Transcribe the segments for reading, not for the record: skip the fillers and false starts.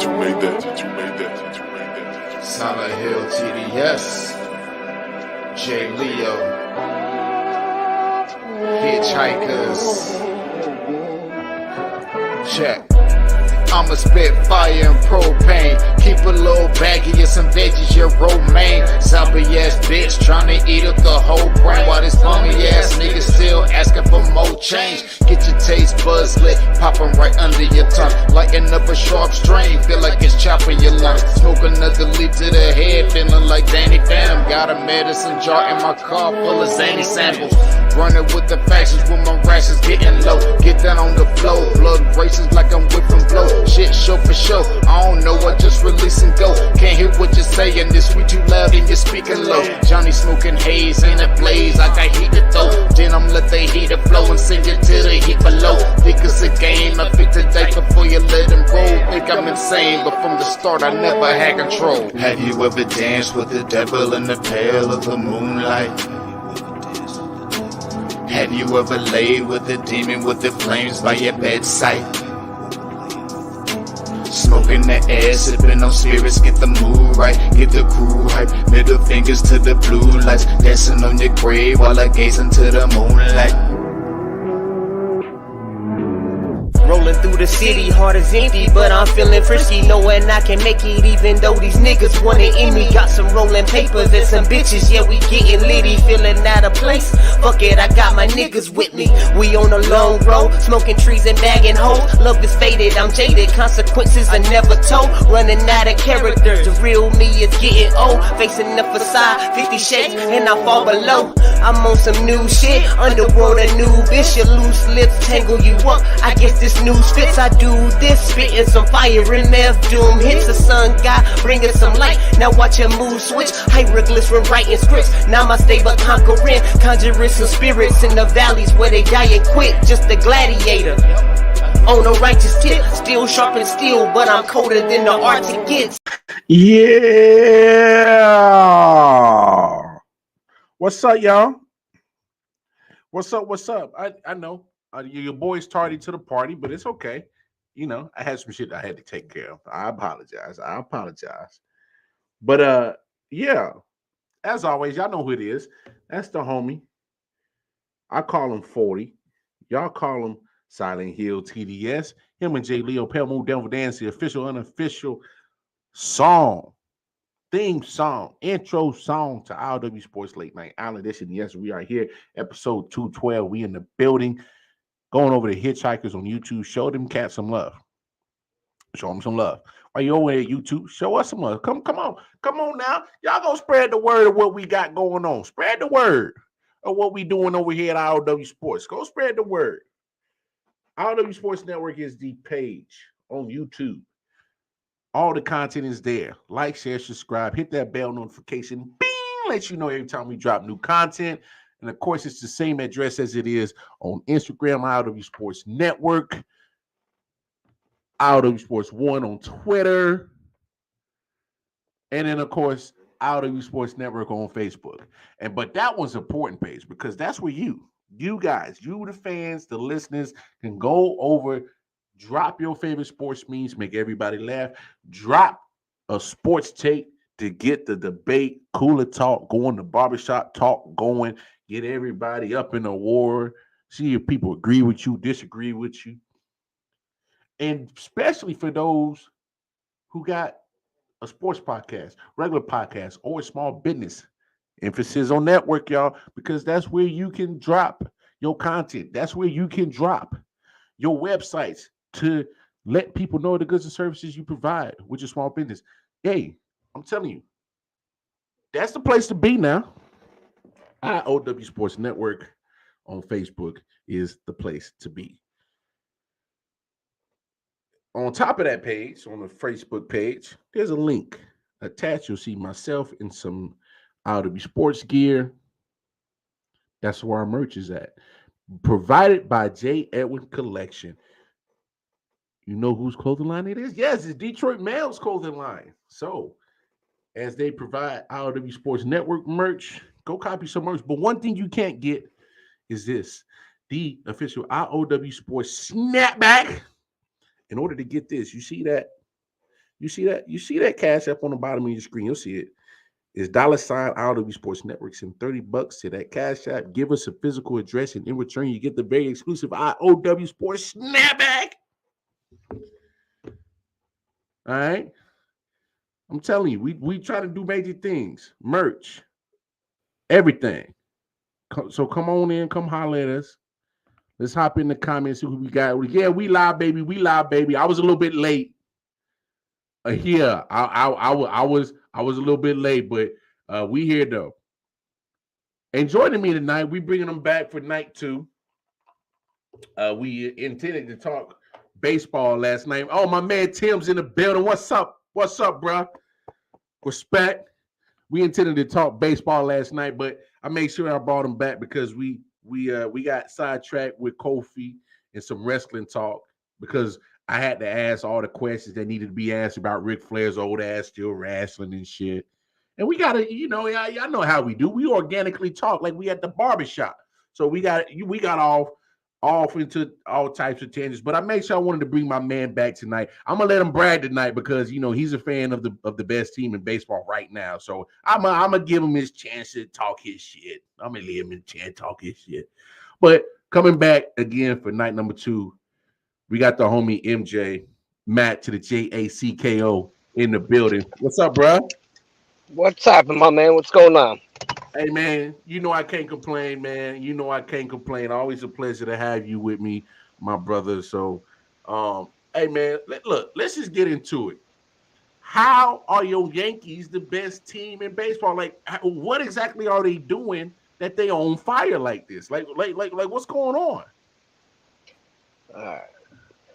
that, you made that, that you made that, that you made that. Silent Hill TDS, J. Leo, Hitchhikers. Check. I'ma spit fire and propane. Keep a little baggie of some veggies, your romaine. Zombie ass bitch tryna eat up the whole brain. While this bummy ass nigga still asking for more change. Get your taste buds lit, popping right under your tongue. Lighting up a sharp strain, feel like it's chopping your lungs. Smoke another leaf to the head, feeling like Danny Phantom. Got a medicine jar in my car full of zany samples. Running with the factions when my rations getting low. Get down on the flow, blood races like I'm whipping blow. Shit show for show, I don't know, I just release and go. Can't hear what you're saying, this sweet too loud and you're speaking low. Johnny smoking haze in a blaze, I got heat to throw. Then I'm let the heater flow and send it to the heat below. Think it's a game, I pick the date before you let him roll. Think I'm insane, but from the start I never had control. Have you ever danced with the devil in the pale of the moonlight? Have you ever laid with a demon with the flames by your bedside? Smoking the air, sipping on spirits, get the mood right, get the crew hype. Middle fingers to the blue lights, dancing on your grave while I gaze into the moonlight. Rolling through the city, heart is empty, but I'm feeling frisky, knowing I can make it even though these niggas want it in me. Got some rolling papers and some bitches, yeah, we getting litty, feeling out of place. Fuck it, I got my niggas with me. We on a long road, smoking trees and bagging hoes. Love is faded, I'm jaded, consequences are never told. Running out of characters, the real me is getting old. Facing the facade, 50 shades, and I fall below. I'm on some new shit, underworld a new bitch. Your loose lips tangle you up, I guess this news fits. I do this, spitting some fire in F doom hits. The sun god bringing some light, now watch your mood switch. Hieroglyphs when writing scripts, now my stable conquering. Conjuring some spirits in the valleys where they die and quit. Just a gladiator on a righteous tip, still sharp and steel, but I'm colder than the Arctic gets. Yeah. What's up, y'all? What's up? What's up? I know your boy's tardy to the party, but it's okay. You know, I had some shit I had to take care of. I apologize. But yeah, as always, y'all know who it is. That's the homie. I call him 40. Y'all call him Silent Hill TDS. Him and J. Leo Pale Moon Devil Dance, the official, unofficial song, theme song, intro song to I.O.W Sports Late Night Island Edition. Yes, we are here, episode 212. We in the building, going over to Hitchhikers on YouTube. Show them cats some love. Show them some love. While you're over at YouTube, show us some love. Come on now. Y'all go spread the word of what we got going on. Spread the word of what we doing over here at I.O.W Sports. Go spread the word. I.O.W Sports Network is the page on YouTube. All the content is there. Like, share, subscribe, hit that bell notification. Bing! Let you know every time we drop new content. And of course, it's the same address as it is on Instagram, I.O.W Sports Network, I.O.W Sports 1 on Twitter, and then, of course, I.O.W Sports Network on Facebook. But that one's an important page because that's where you guys, you the fans, the listeners, can go over, drop your favorite sports memes, make everybody laugh, drop a sports take to get the debate, cooler talk going, the barbershop talk going, get everybody up in a war, see if people agree with you, disagree with you. And especially for those who got a sports podcast, regular podcast, or a small business. Emphasis on network, y'all, because that's where you can drop your content. That's where you can drop your websites to let people know the goods and services you provide with your small business. Hey, I'm telling you, that's the place to be now. I.O.W Sports Network on Facebook is the place to be. On top of that page, on the Facebook page, there's a link attached. You'll see myself in some I.O.W Sports gear. That's where our merch is at. Provided by J. Edwin Collection. You know whose clothing line it is? Yes, it's Detroit Mail's clothing line. So, as they provide I.O.W Sports Network merch, go copy some merch. But one thing you can't get is this, the official I.O.W Sports snapback. In order to get this, you see that You see that? You see that cash app on the bottom of your screen? You'll see it. It's $ I.O.W Sports Network. Send $30 to that cash app. Give us a physical address, and in return, you get the very exclusive I.O.W Sports Snapback. All right. I'm telling you, we try to do major things, merch, everything. So come on in, come holler at us. Let's hop in the comments. See who we got. Yeah, we live, baby. We live, baby. I was a little bit late. Yeah, I was a little bit late, but we here though. And joining me tonight, we bringing them back for night 2. We intended to talk baseball last night. Oh, my man Tim's in the building. What's up? What's up, bro? Respect. We intended to talk baseball last night, but I made sure I brought him back because we got sidetracked with Kofi and some wrestling talk because I had to ask all the questions that needed to be asked about Ric Flair's old ass still wrestling and shit. And we gotta, y'all know how we do. We organically talk like we at the barbershop. So we got off into all types of tangents. But I made sure I wanted to bring my man back tonight. I'm gonna let him brag tonight because he's a fan of the best team in baseball right now. So I'm gonna give him his chance to talk his shit. I'm gonna leave him a chance to talk his shit. But coming back again for night number 2, we got the homie MJ, Matt to the JACKO in the building. What's up, bro? What's happening, my man? What's going on? Hey, man, I can't complain, man. I can't complain. Always a pleasure to have you with me, my brother. So, hey, man, look, let's just get into it. How are your Yankees the best team in baseball? Like, what exactly are they doing that they on fire like this? Like, what's going on? All right.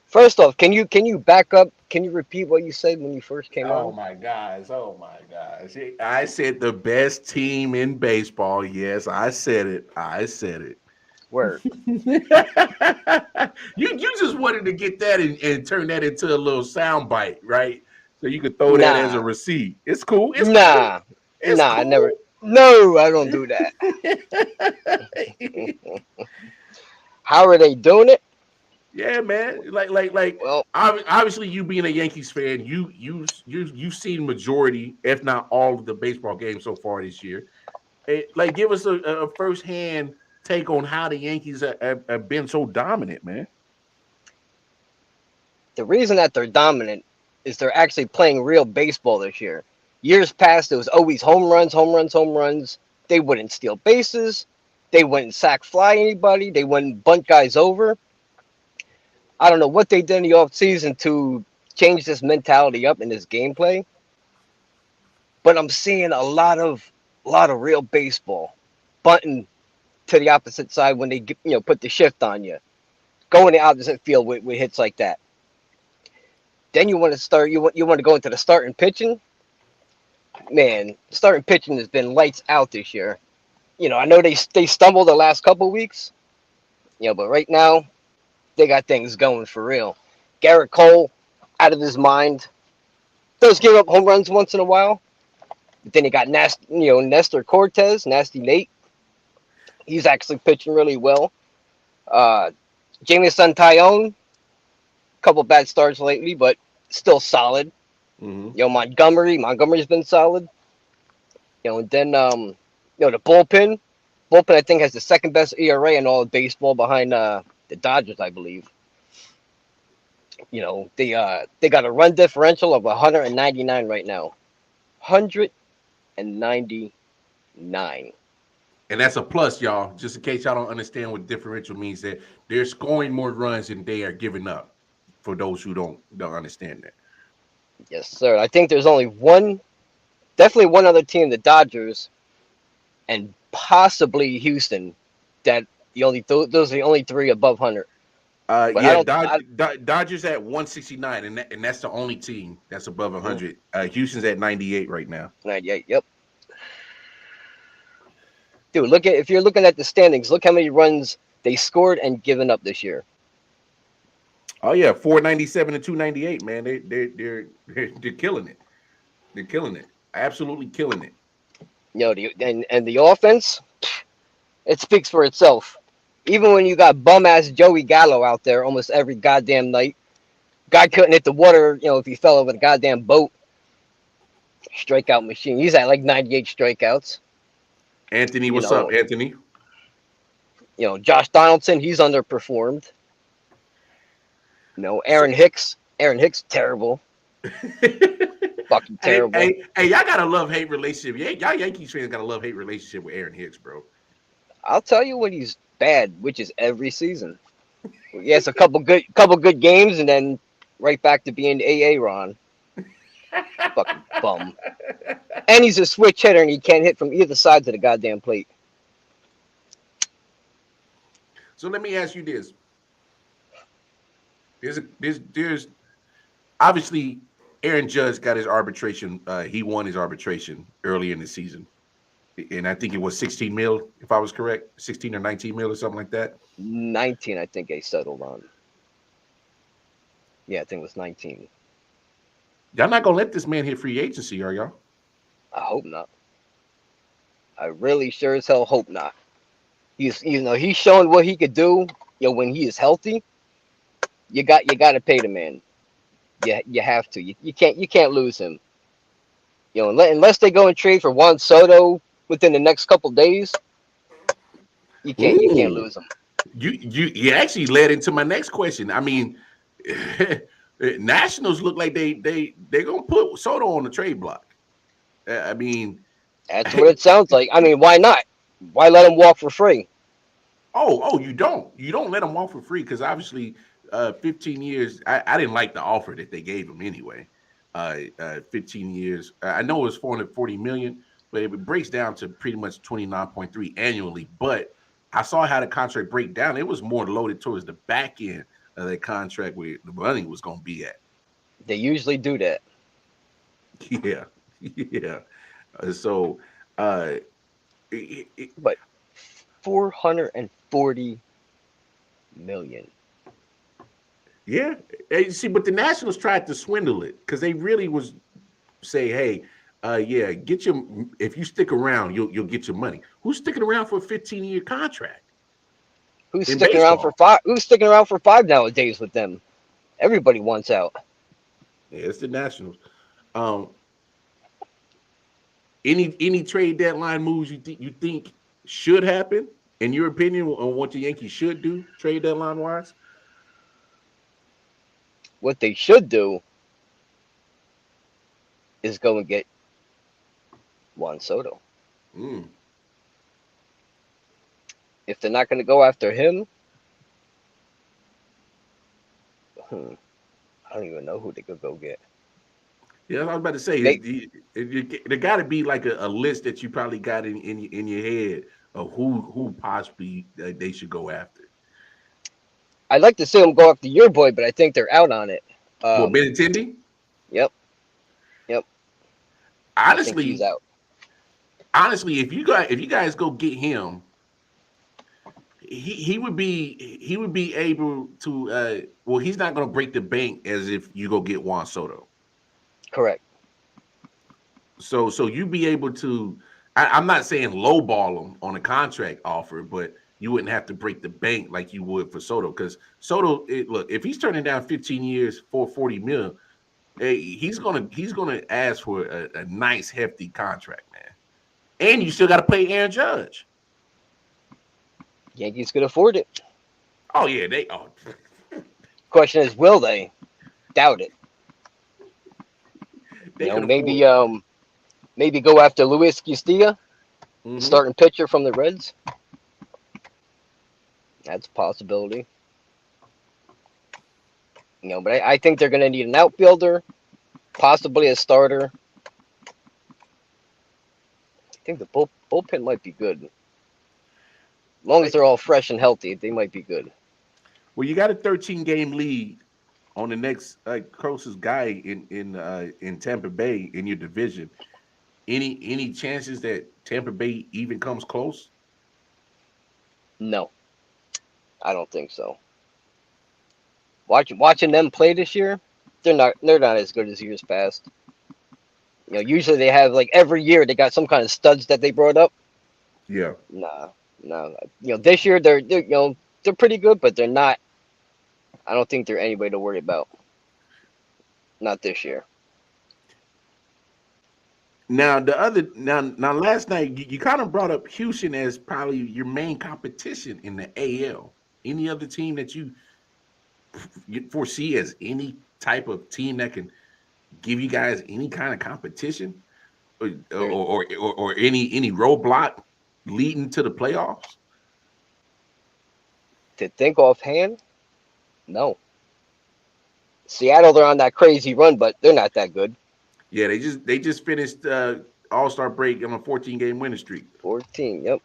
First off, can you back up? Can you repeat what you said when you first came Oh on? my gosh. I said the best team in baseball. Yes, I said it. Word. you just wanted to get that and turn that into a little sound bite, right? So you could throw that as a Nah, receipt. It's cool. It's cool. nah, It's nah. I never. cool. No, I don't do that. How are they doing it? Yeah, man. Like. Well, Obviously, you being a Yankees fan, you've seen majority, if not all, of the baseball games so far this year. Like, give us a firsthand take on how the Yankees have been so dominant, man. the reason that they're dominant is they're actually playing real baseball this year. Years past, it was always home runs, home runs, home runs. They wouldn't steal bases. They wouldn't sack fly anybody. They wouldn't bunt guys over. I don't know what they did in the offseason to change this mentality up in this gameplay, but I'm seeing a lot of real baseball, bunting to the opposite side when they put the shift on you, going the opposite field with hits like that. Then you want to start. You want to go into the starting pitching. Man, starting pitching has been lights out this year. I know they stumbled the last couple weeks. But right now they got things going for real. Garrett Cole, out of his mind, does give up home runs once in a while. But then you got Nestor Cortez, Nasty Nate. He's actually pitching really well. Jameson Tyone, couple bad starts lately, but still solid. Mm-hmm. Montgomery's been solid. And then the bullpen. Bullpen I think has the second best ERA in all of baseball behind the Dodgers, I believe. They got a run differential of 199 right now. 199. And that's a plus, y'all. Just in case y'all don't understand what differential means, that they're scoring more runs than they are giving up. For those who don't understand that. Yes, sir. I think there's definitely one other team, the Dodgers, and possibly Houston, that those are the only 3 above 100. But Yeah, Dodgers at 169, and that's the only team that's above 100. Houston's at 98 right now. 98. Yep. Dude, if you're looking at the standings, look how many runs they scored and given up this year. Oh yeah, 497 and 298, man. They're killing it. They're killing it. Absolutely killing it. And the offense, it speaks for itself. Even when you got bum ass Joey Gallo out there almost every goddamn night, Guy couldn't hit the water, if he fell over the goddamn boat. Strikeout machine. He's at like 98 strikeouts. Anthony, You what's up, know, Anthony? Josh Donaldson, he's underperformed. So, Aaron Hicks. Aaron Hicks, terrible. Fucking hey, terrible. hey, y'all got a love hate relationship. Y'all Yankees fans got a love hate relationship with Aaron Hicks, bro. I'll tell you when he's bad, which is every season. Yes, a couple good games, and then right back to being AA Ron. Fucking bum. And he's a switch hitter, and he can't hit from either side to the goddamn plate. So let me ask you this: there's obviously Aaron Judge got his arbitration. He won his arbitration early in the season, and I think it was 16 mil, if I was correct, 16 or 19 mil or something like that. 19, I think they settled on. Yeah, I think it was 19. Y'all not gonna let this man hit free agency, are y'all? I hope not. I really sure as hell hope not. He's showing what he could do. When he is healthy, you got to pay the man. You have to. You can't lose him. Unless they go and trade for Juan Soto within the next couple days, you can't Ooh, lose him. you actually led into my next question. I mean, Nationals look like they gonna put Soto on the trade block. I mean, That's what it sounds like. I mean, why not? Why let him walk for free? you don't let him walk for free because obviously, 15 years. I didn't like the offer that they gave him anyway. 15 years. I know it was 440 million, but it breaks down to pretty much 29.3 annually. But I saw how the contract break down. It was more loaded towards the back end of that contract where the money was going to be at. They usually do that. Yeah, yeah. So, uh, it, But 440 million. yeah. And you see, but the Nationals tried to swindle it because they really was say, hey, yeah, get your if you stick around, you'll get your money. Who's sticking around for a 15-year contract Who's in sticking around for baseball? five? Who's sticking around for five nowadays with them? Everybody wants out. Yeah, it's the Nationals. Um, any trade deadline moves you think should happen in your opinion on what the Yankees should do trade deadline wise? What they should do is go and get Juan Soto. Mm. If they're not going to go after him, I don't even know who they could go get. Yeah, I was about to say They, there got to be like a list that you probably got in your head of who possibly they should go after. I'd like to see them go after your boy, but I think they're out on it. Well, Um, Benintendi, yep, yep. I think he's honestly, out. honestly, if you guys go get him, he would be able to. Well, he's not going to break the bank as if you go get Juan Soto. Correct. So you'd be able to. I'm not saying lowball him on a contract offer, but you wouldn't have to break the bank like you would for Soto because Soto. Look, if he's turning down 15 years for 40 mil, hey, he's gonna ask for a nice hefty contract, man. And you still got to pay Aaron Judge. Yankees could afford it. Oh yeah, they. Oh, Question is, will they? Doubt it. they could afford Maybe it. maybe go after Luis Castillo, the Mm-hmm. starting pitcher from the Reds. That's a possibility. But I think they're going to need an outfielder, possibly a starter. I think the bullpen might be good. As long as they're all fresh and healthy, they might be good. Well, you got a 13 game lead on the next closest guy in Tampa Bay in your division. Any chances that Tampa Bay even comes close? No, I don't think so. Watching them play this year, they're not as good as years past. Usually they have like every year they got some kind of studs that they brought up. Yeah. Nah, nah. This year they're pretty good, but they're not. I don't think they're anybody to worry about. Not this year. Now now last night you kind of brought up Houston as probably your main competition in the AL. Any other team that you foresee as any type of team that can give you guys any kind of competition There's or any roadblock leading to the playoffs? to think offhand, no. Seattle, they're on that crazy run, but they're not that good. Yeah, they just finished All-Star break on a 14-game winning streak. 14. Yep.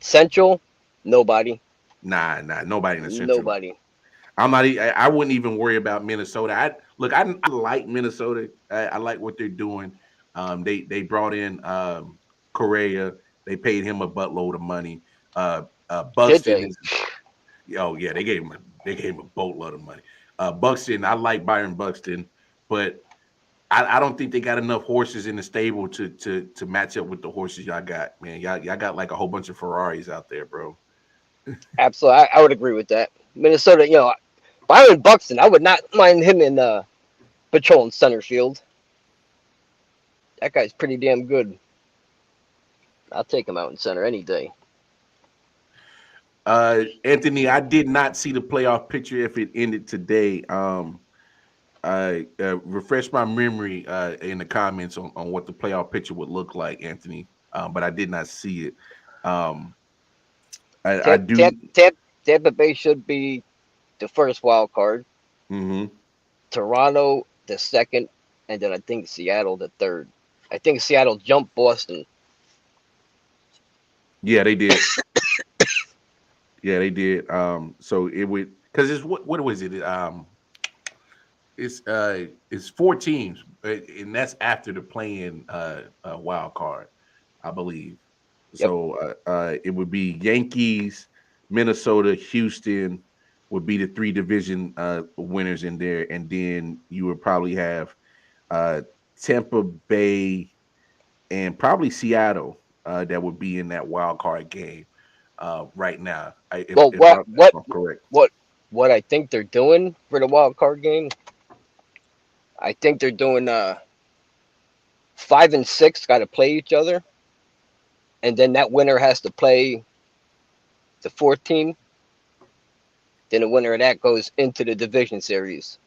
Central, nobody. Nah, nobody in the Central. Nobody. I'm not. I wouldn't even worry about Minnesota. I like Minnesota. I like what they're doing. They brought in Correa. They paid him a buttload of money. Did Buxton they? is. Oh yeah, they gave him a boatload of money. Buxton, I like Byron Buxton, but I don't think they got enough horses in the stable to match up with the horses y'all got. Man, y'all got like a whole bunch of Ferraris out there, bro. Absolutely. I would agree with that. Minnesota, Byron Buxton, I would not mind him in patrolling center field. That guy's pretty damn good. I'll take him out in center any day. Anthony, I did not see the playoff picture if it ended today. I refresh my memory in the comments on what the playoff picture would look like, Anthony. But I did not see it. Um, I Tampa, do. Tampa Bay should be the first wild card. Hmm. Toronto the second, and then I think Seattle the third. I think Seattle jumped Boston. Yeah, they did. Yeah, they did. So it would because it's what was it? It's four teams, and that's after the playing wild card, I believe. Yep. So it would be Yankees, Minnesota, Houston would be the three division winners in there, and then you would probably have uh, Tampa Bay and probably Seattle that would be in that wild card game right now. Well, If I'm correct. what what I think they're doing for the wild card game? I think they're doing 5 and 6 got to play each other, and then that winner has to play the fourth team. Then the winner of that goes into the division series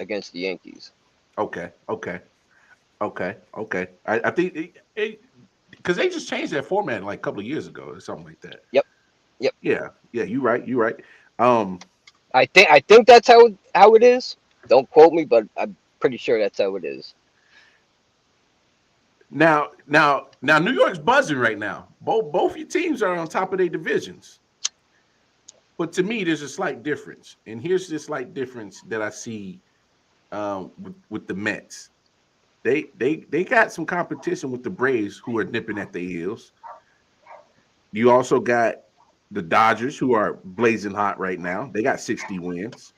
against the Yankees. Okay. I think because they just changed that format like a couple of years ago or something like that. Yep, yep. Yeah. You're right. You're right. Um, I think that's how it is. Don't quote me, but I'm pretty sure that's how it is. now, New York's buzzing right now. Both your teams are on top of their divisions, but to me, there's a slight difference, and here's the slight difference that I see with the Mets. They got some competition with the Braves, who are nipping at their heels. You also got the Dodgers, who are blazing hot right now. They got 60 wins.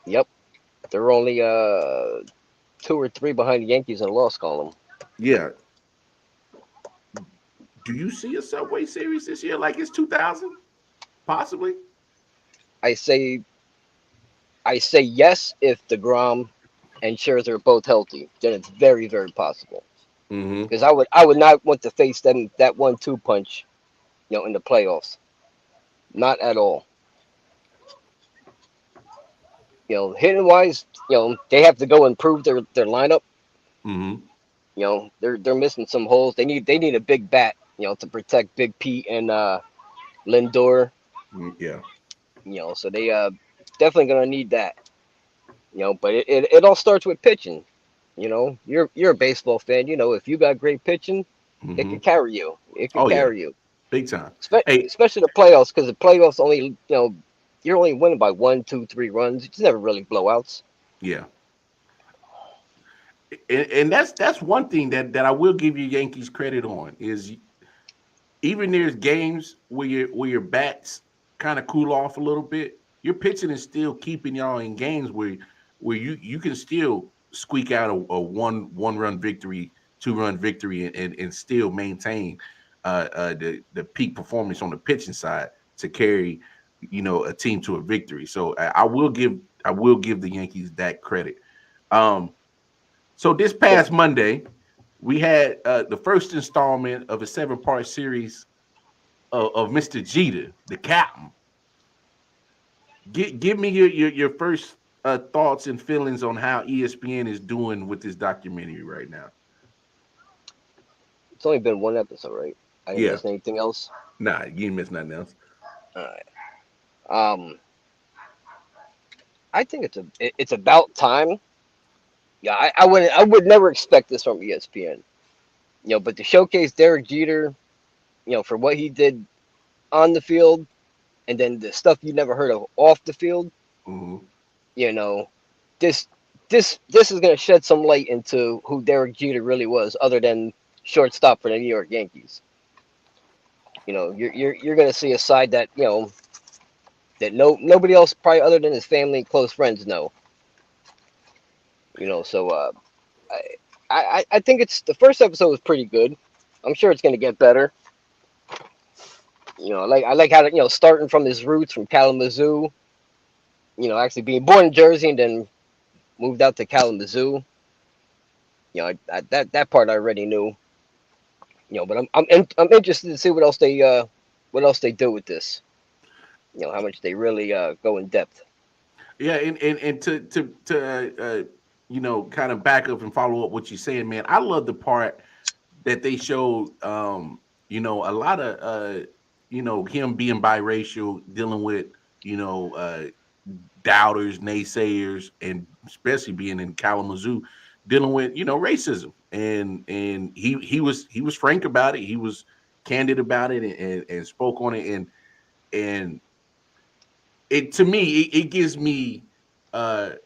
Yep, they're only 2 or 3 behind the Yankees in the loss column. Yeah. Do you see a Subway Series this year like it's 2000? Possibly. I say I say yes if DeGrom and Scherzer are both healthy. Then it's very very possible. Mm-hmm. Because I would not want to face them that 1-2 punch, in the playoffs. Not at all. Hitting wise, they have to go improve their lineup. Mm-hmm. They're missing some holes. They need a big bat, to protect Big Pete and Lindor. Yeah. So they definitely gonna need that. But it all starts with pitching. You're a baseball fan. If you got great pitching, it Mm-hmm. could carry you. It could Oh yeah. carry you. Big time. Hey, Especially the playoffs, because the playoffs only, you're only winning by 1, 2, 3 runs. It's never really blowouts. yeah. And that's one thing that I will give you Yankees credit on is even there's games where your bats kind of cool off a little bit, your pitching is still keeping y'all in games where you can still squeak out a one run victory, 2 run victory, and still maintain the peak performance on the pitching side to carry a team to a victory. So I will give the Yankees that credit. Um, So this past Monday, we had the first installment of a 7-part series of Mr. Jeter, the captain. Give me your first thoughts and feelings on how ESPN is doing with this documentary right now. It's only been one episode, right? I didn't Yeah, miss anything else. nah, you ain't miss nothing else. All right. I think it's about time. Yeah, I would never expect this from ESPN. But to showcase Derek Jeter, for what he did on the field, and then the stuff you never heard of off the field, Mm-hmm. you know, this this is gonna shed some light into who Derek Jeter really was, other than shortstop for the New York Yankees. You're gonna see a side that that nobody else probably other than his family and close friends know. So I, I think it's the first episode was pretty good. I'm sure it's gonna get better. I like how starting from his roots from Kalamazoo. Actually being born in Jersey and then moved out to Kalamazoo. That part I already knew. But I'm interested to see what else they do with this. How much they really go in depth. Yeah, and to kind of back up and follow up what you're saying, man. I love the part that they showed. A lot of him being biracial, dealing with you know uh doubters, naysayers, and especially being in Kalamazoo, dealing with racism. And he was frank about it. He was candid about it, and spoke on it. And it to me it gives me a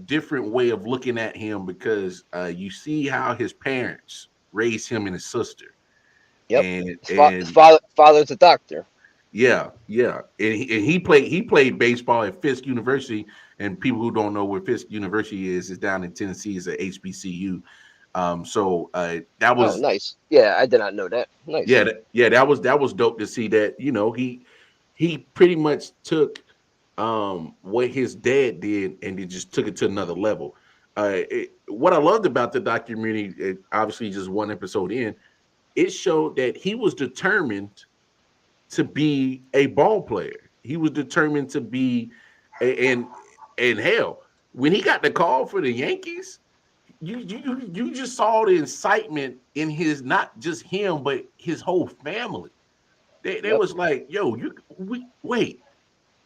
different way of looking at him, because you see how his parents raised him and his sister, Yep. and His father's a doctor. yeah, and he played baseball at Fisk University. And people who don't know where Fisk University is down in Tennessee. Is at HBCU. So that Oh, was nice. Yeah, I did not know that. Nice. that was dope to see that he pretty much took what his dad did, and he just took it to another level. What I loved about the documentary, obviously just one episode in, it showed that he was determined to be a ball player. He was determined to be, and hell, when he got the call for the Yankees, you just saw the incitement in his, not just him but his whole family. They Yep. was like, "Yo, wait,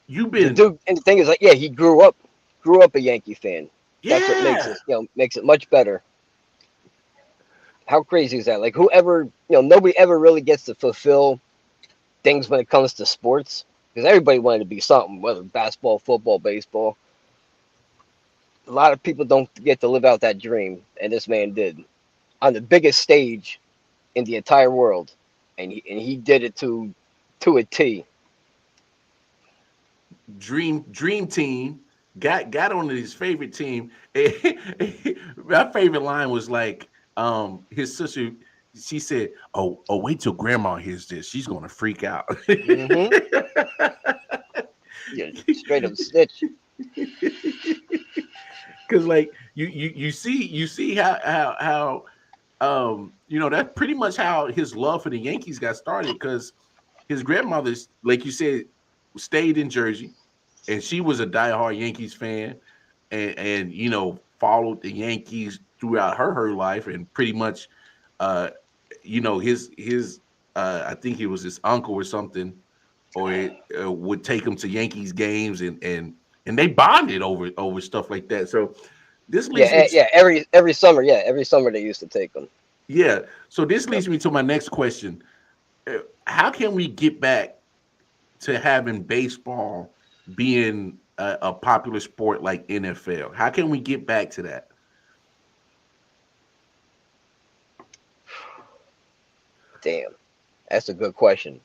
you've The been dude, and the thing is, like, yeah, he grew up a Yankee fan. That's what makes yeah." it much better. How crazy is that? Like, whoever, nobody ever really gets to fulfill things when it comes to sports, because everybody wanted to be something, whether basketball, football, baseball. A lot of people don't get to live out that dream, and this man did on the biggest stage in the entire world, and he did it to a T. Dream team got on his favorite team. My favorite line was like, his sister, she said, "Oh, wait till grandma hears this. She's gonna freak out." Hmm. Yeah, straight up snitch. Because like you see how that's pretty much how his love for the Yankees got started, because his grandmother, like you said, stayed in Jersey, and she was a diehard Yankees fan, and followed the Yankees throughout her life. And pretty much his I think it was his uncle or something, or it would take him to Yankees games, and they bonded over stuff like that. So this Yeah, leads me to, yeah. Every summer, yeah, every summer they used to take them. yeah. So this Yep. leads me to my next question. How can we get back to having baseball being a popular sport like NFL? How can we get back to that? Damn, that's a good question.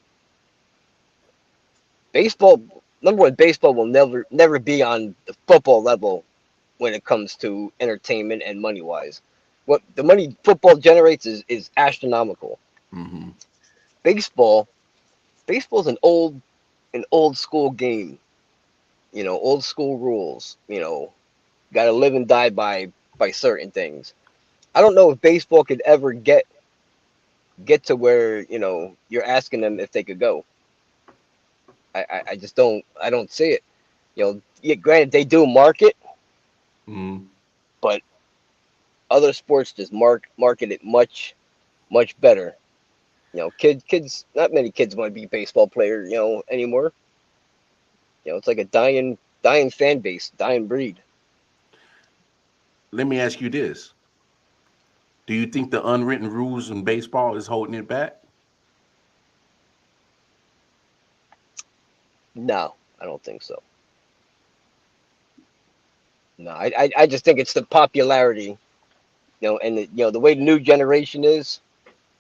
Baseball, number one, baseball will never be on the football level when it comes to entertainment and money wise. What the money football generates is astronomical. Hmm. Baseball, baseball's an old school game. Old school rules. Got to live and die by by certain things. I don't know if baseball could ever get to where you're asking them if they could go. I just don't see it. Yeah, granted they do market, Mm-hmm. but other sports just market it much better. Kids, not many kids want to be baseball player, anymore. It's like a dying fan base, dying breed. Let me ask you this: do you think the unwritten rules in baseball is holding it back? No, I don't think so. No, I just think it's the popularity, and the way the new generation is.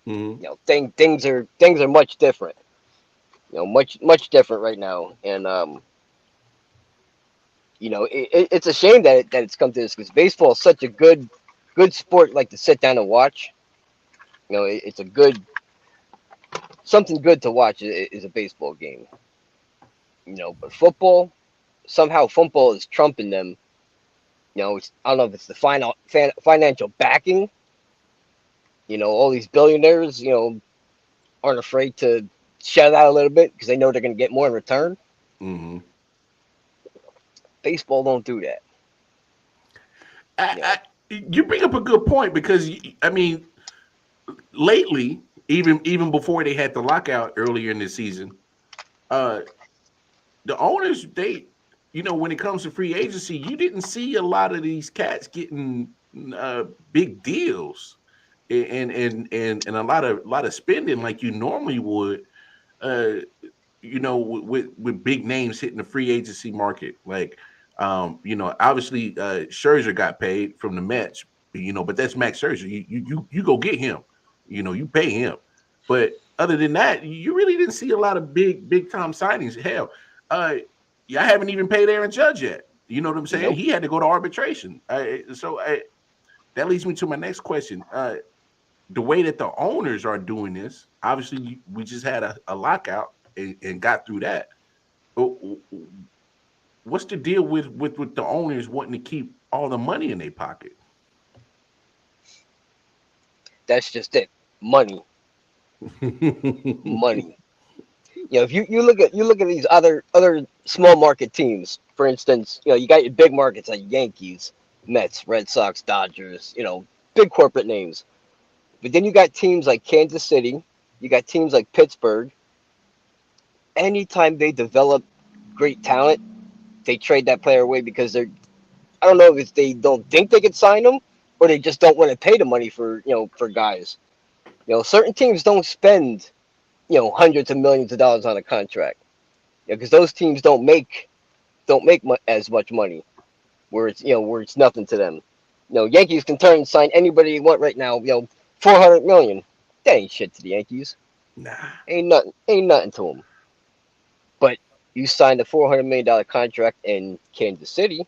Mm-hmm. Things are much different. Much different right now, and it's a shame that it's come to this because baseball is such a good sport, like to sit down and watch. It's a good something good to watch is a baseball game. But football, somehow football is trumping them. I don't know if it's the financial backing. All these billionaires, aren't afraid to shut out a little bit because they know they're going to get more in return. Mm-hmm. Baseball don't do that. I, You I, know, you bring up a good point because I mean, lately, even before they had the lockout earlier in the season, uh, the owners when it comes to free agency, you didn't see a lot of these cats getting big deals and a lot of spending like you normally would. Uh, with big names hitting the free agency market. Like, obviously Scherzer got paid from the Mets, but that's Max Scherzer. You go get him. You pay him. But other than that, you really didn't see a lot of big time signings. Hell, uh, I haven't even paid Aaron Judge yet. You know what I'm saying? nope. He had to go to arbitration. That leads me to my next question. The way that the owners are doing this, obviously, we just had a lockout and got through that. What's the deal with the owners wanting to keep all the money in their pocket? That's just it. Money. If you look at these other small market teams, for instance, you got your big markets like Yankees, Mets, Red Sox, Dodgers, big corporate names. But then you got teams like Kansas City, you got teams like Pittsburgh. Anytime they develop great talent, they trade that player away because I don't know if they don't think they could sign them or they just don't want to pay the money for guys. Certain teams don't spend, hundreds of millions of dollars on a contract. Because those teams don't make as much money where it's nothing to them. Yankees can turn and sign anybody they want right now. 400 million. That ain't shit to the Yankees. Nah. Ain't nothing to them. But you signed a $400 million contract in Kansas City,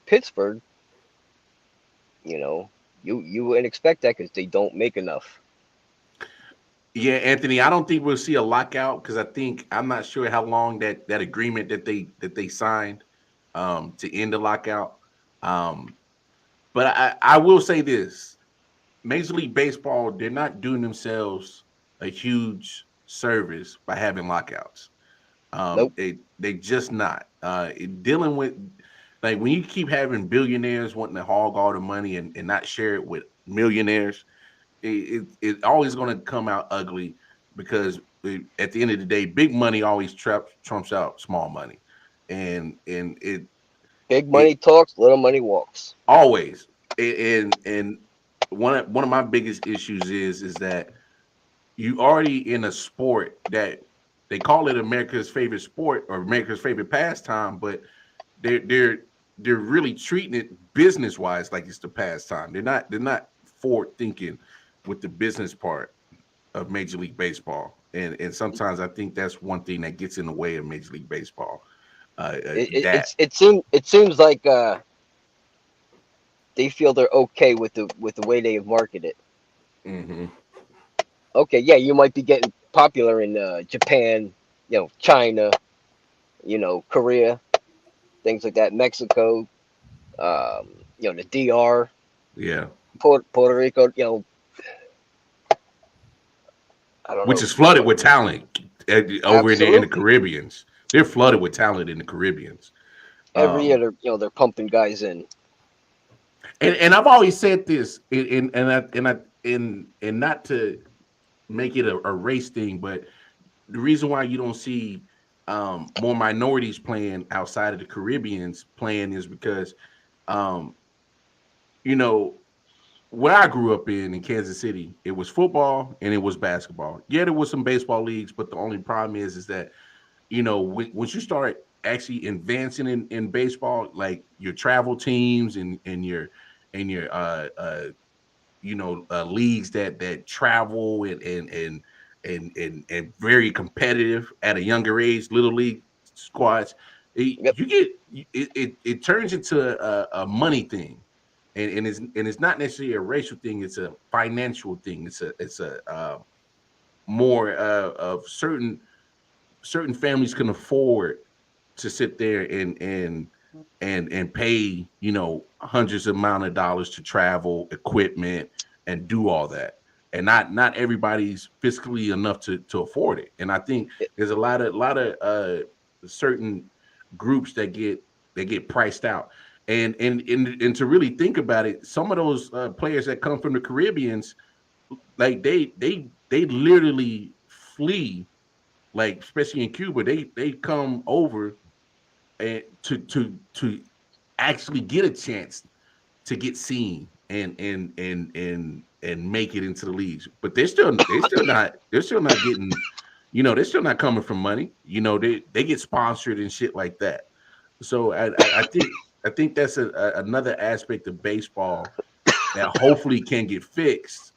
Pittsburgh. You know, you wouldn't expect that because they don't make enough. Yeah, Anthony, I don't think we'll see a lockout because I'm not sure how long that agreement that they signed to end the lockout. Um, but I will say this: Major League Baseball, they're not doing themselves a huge service by having lockouts. Nope. They just not dealing with, like, when you keep having billionaires wanting to hog all the money and not share it with millionaires. It's always going to come out ugly because at the end of the day, big money always trumps out small money, and Big it money talks, little money walks. always. And one of my biggest issues is that you already in a sport that they call it America's favorite sport or America's favorite pastime, but they're they're they're really treating it business wise like it's the pastime. They're not forward thinking with the business part of Major League Baseball, and sometimes I think that's one thing that gets in the way of Major League Baseball. That It seems like they feel they're okay with the way they have marketed it. hmm Okay, yeah, you might be getting popular in Japan, China, Korea, things like that, Mexico, The DR, Yeah, Puerto Rico. I don't which know. is flooded with talent over in the Absolutely. Caribbeans. They're flooded with talent in the Caribbeans. Every year Um, they're pumping guys in. and I've always said this, and not to make it a race thing, but the reason why you don't see more minorities playing outside of the Caribbeans playing is because um, you know where I grew up in Kansas City, it was football and it was basketball. Yeah, there was some baseball leagues, but the only problem is that once you start actually advancing in baseball, like your travel teams and your leagues that travel and very competitive at a younger age, little league squads, Yep. it turns into a money thing, and it's not necessarily a racial thing. It's a financial thing. It's a more of certain families can afford to sit there and pay hundreds of amount of dollars to travel, equipment, and do all that, and not everybody's fiscally enough to afford it. And I think there's a lot of certain groups that get priced out. And to really think about it, some of those players that come from the Caribbeans, like they literally flee, like especially in Cuba, they come over and to actually get a chance to get seen and make it into the leagues. But they're still not getting, they're still not coming from money. They get sponsored and shit like that. So I think that's another aspect of baseball that hopefully can get fixed,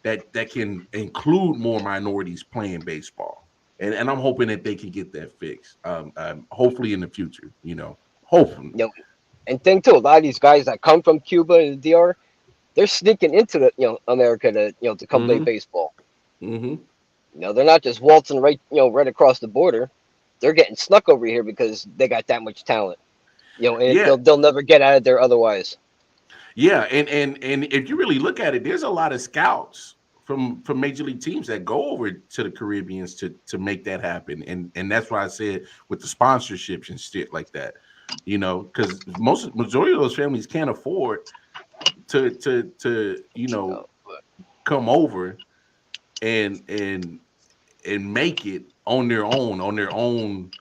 that can include more minorities playing baseball. And I'm hoping that they can get that fixed. Hopefully in the future, hopefully. You know, and think too, a lot of these guys that come from Cuba and the DR, they're sneaking into the America to come play Mm-hmm. baseball. Mm-hmm. They're not just waltzing right across the border. They're getting snuck over here because they got that much talent. And Yeah, they'll never get out of there otherwise. yeah, and if you really look at it, there's a lot of scouts from major league teams that go over to the Caribbeans to make that happen, and that's why I said with the sponsorships and shit like that, because majority of those families can't afford to Uh, come over and make it on their own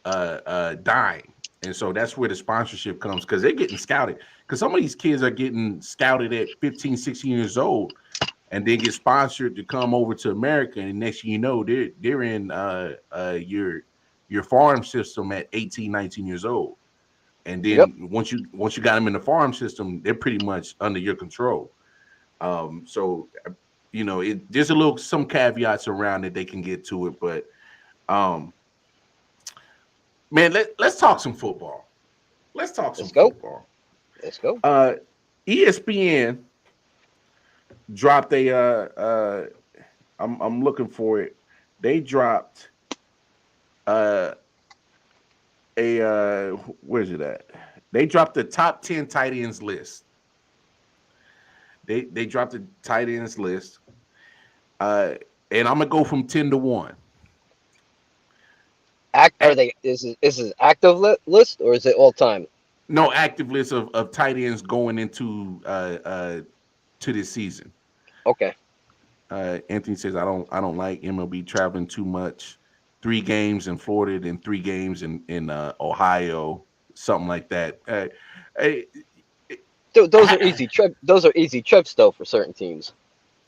dime. And so that's where the sponsorship comes, because they're getting scouted. Because some of these kids are getting scouted at 15, 16 years old, and then get sponsored to come over to America. And next thing you know, they're in your farm system at 18, 19 years old. And yep. then once you got them in the farm system, they're pretty much under your control. So there's a little some caveats around that they can get to it, but um, man, let's talk some football. Let's talk some Let's go. football. Let's go. Uh, ESPN dropped I'm looking for it. They dropped uh where's it at? They dropped the top 10 tight ends list. They dropped the tight ends list. Uh, and I'm gonna go from 10 to 1. Are they? Is active list or is it all time? No, active list of tight ends going into to this season. Okay. Anthony says I don't like MLB traveling too much. 3 games in Florida and 3 games in Ohio, something like that. Hey, Those are easy trip. Those are easy trips though for certain teams.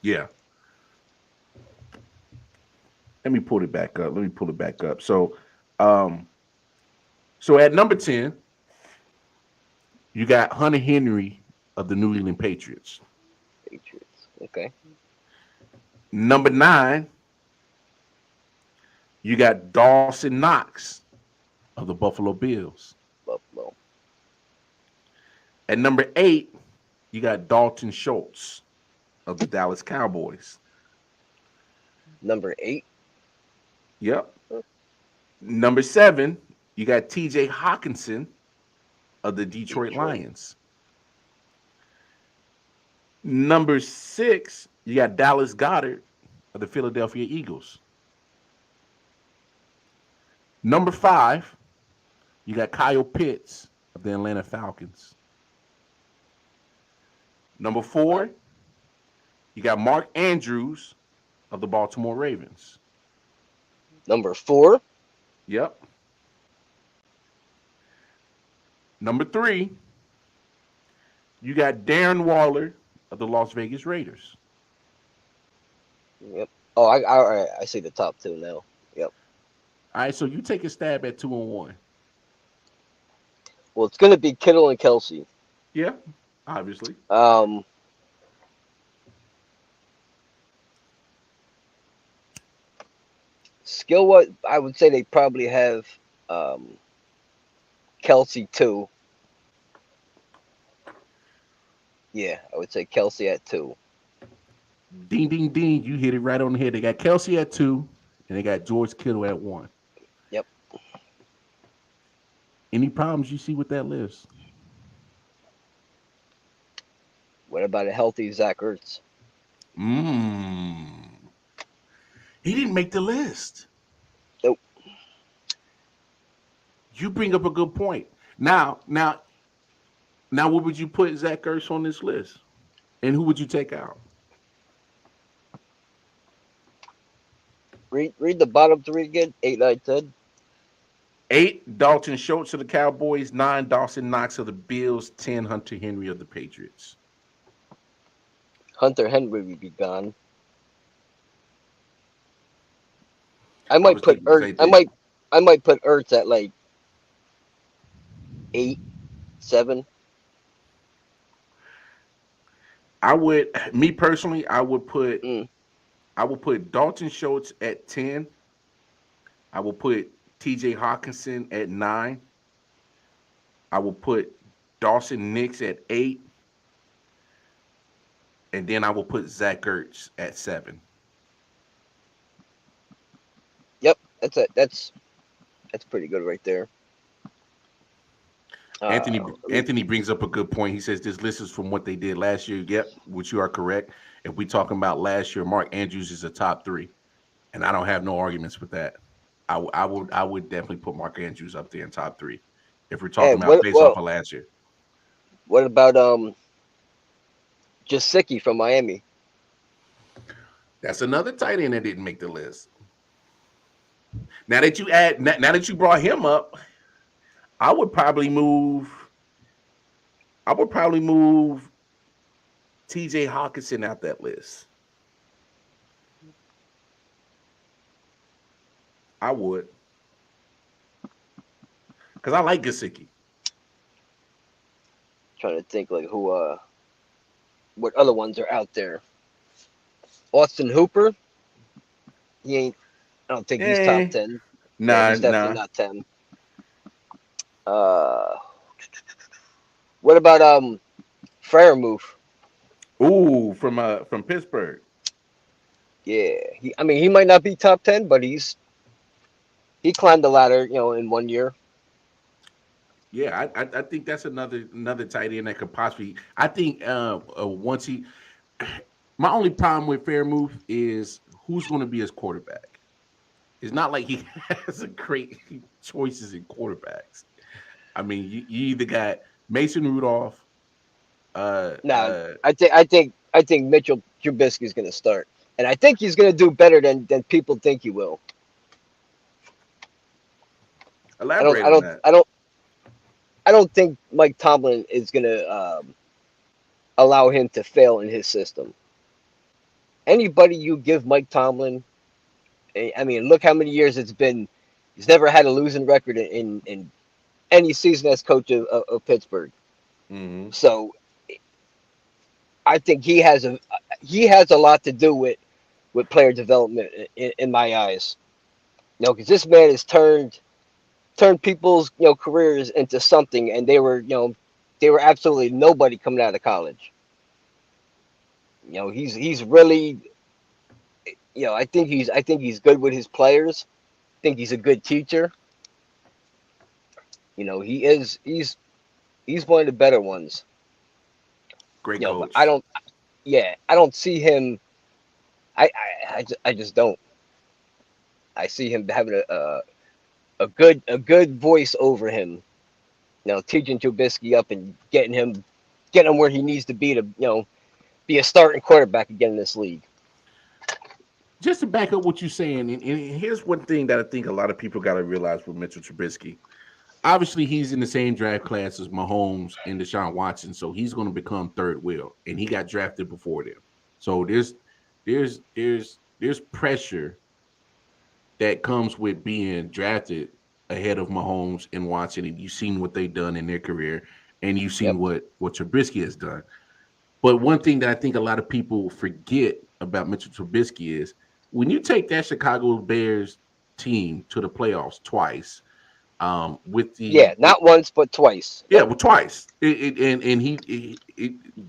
yeah. Let me pull it back up. Um, so at number 10, you got Hunter Henry of the New England Patriots. Patriots. Okay. Number 9, you got Dawson Knox of the Buffalo Bills. Buffalo. At number 8, you got Dalton Schultz of the Dallas Cowboys. Number 8. Yep. Number 7, you got TJ Hawkinson of the Detroit Lions. Number 6, you got Dallas Goddard of the Philadelphia Eagles. Number 5, you got Kyle Pitts of the Atlanta Falcons. Number 4, you got Mark Andrews of the Baltimore Ravens. Number 4. Yep. Number 3, you got Darren Waller of the Las Vegas Raiders. Yep. Oh, all right. I see the top 2 now. Yep. All right, so you take a stab at 2 and 1. Well, it's going to be Kittle and Kelsey. Yeah, obviously. Skill, what I would say they probably have Kelsey 2. Yeah, I would say Kelsey at 2. Ding, ding, ding. You hit it right on the head. They got Kelsey at 2, and they got George Kittle at 1. Yep. Any problems you see with that list? What about a healthy Zach Ertz? He didn't make the list. Nope. You bring up a good point. Now, what would you put Zach Ertz on this list? And who would you take out? Read the bottom 3 again. 8, 9, 10. 8, Dalton Schultz of the Cowboys. 9, Dawson Knox of the Bills. 10, Hunter Henry of the Patriots. Hunter Henry would be gone. I might put Ertz. I might put Ertz at like 8, 7. I would put Dalton Schultz at 10. I will put TJ Hawkinson at 9. I will put Dawson Nix at 8. And then I will put Zach Ertz at 7. Yep, that's pretty good right there. Anthony brings up a good point. He says this list is from what they did last year. Yep, which you are correct. If we talking about last year, Mark Andrews is a top 3, and I don't have no arguments with that. I would definitely put Mark Andrews up there in top 3 if we're talking about based off of last year. What about Gesicki from Miami? That's another tight end that didn't make the list. Now that you brought him up, I would probably move TJ Hawkinson out that list. I would. Because I like Gesicki. Trying to think like who what other ones are out there. Austin Hooper. He ain't, I don't think he's top 10. Nah, he's definitely not 10. What about Freiermuth? Ooh, from Pittsburgh. Yeah, he might not be top 10, but he climbed the ladder, in 1 year. Yeah, I think that's another tight end that could possibly. I think once he. My only problem with Freiermuth is who's going to be his quarterback. It's not like he has a great choices in quarterbacks. I mean, you either got Mason Rudolph. I think Mitchell Trubisky is going to start, and I think he's going to do better than people think he will. Elaborate on that. I don't think Mike Tomlin is going to allow him to fail in his system. Anybody you give Mike Tomlin, I mean, look how many years it's been. He's never had a losing record in any season as coach of Pittsburgh. Mm-hmm. So I think he has a lot to do with player development in my eyes. Because this man has turned people's careers into something, and they were absolutely nobody coming out of college. He's really, I think he's good with his players. I think he's a good teacher. He's one of the better ones. Great coach. I yeah, I don't see him. I just don't. I see him having a good voice over him. Teaching Trubisky up and getting him where he needs to be to be a starting quarterback again in this league. Just to back up what you're saying, and here's one thing that I think a lot of people got to realize with Mitchell Trubisky. Obviously, he's in the same draft class as Mahomes and Deshaun Watson, so he's going to become third wheel, and he got drafted before them. So there's pressure that comes with being drafted ahead of Mahomes and Watson, and you've seen what they've done in their career, and you've seen Yep. what Trubisky has done. But one thing that I think a lot of people forget about Mitchell Trubisky is when you take that Chicago Bears team to the playoffs twice, with Yeah, the not once but twice. yeah, Yep. well, twice, and he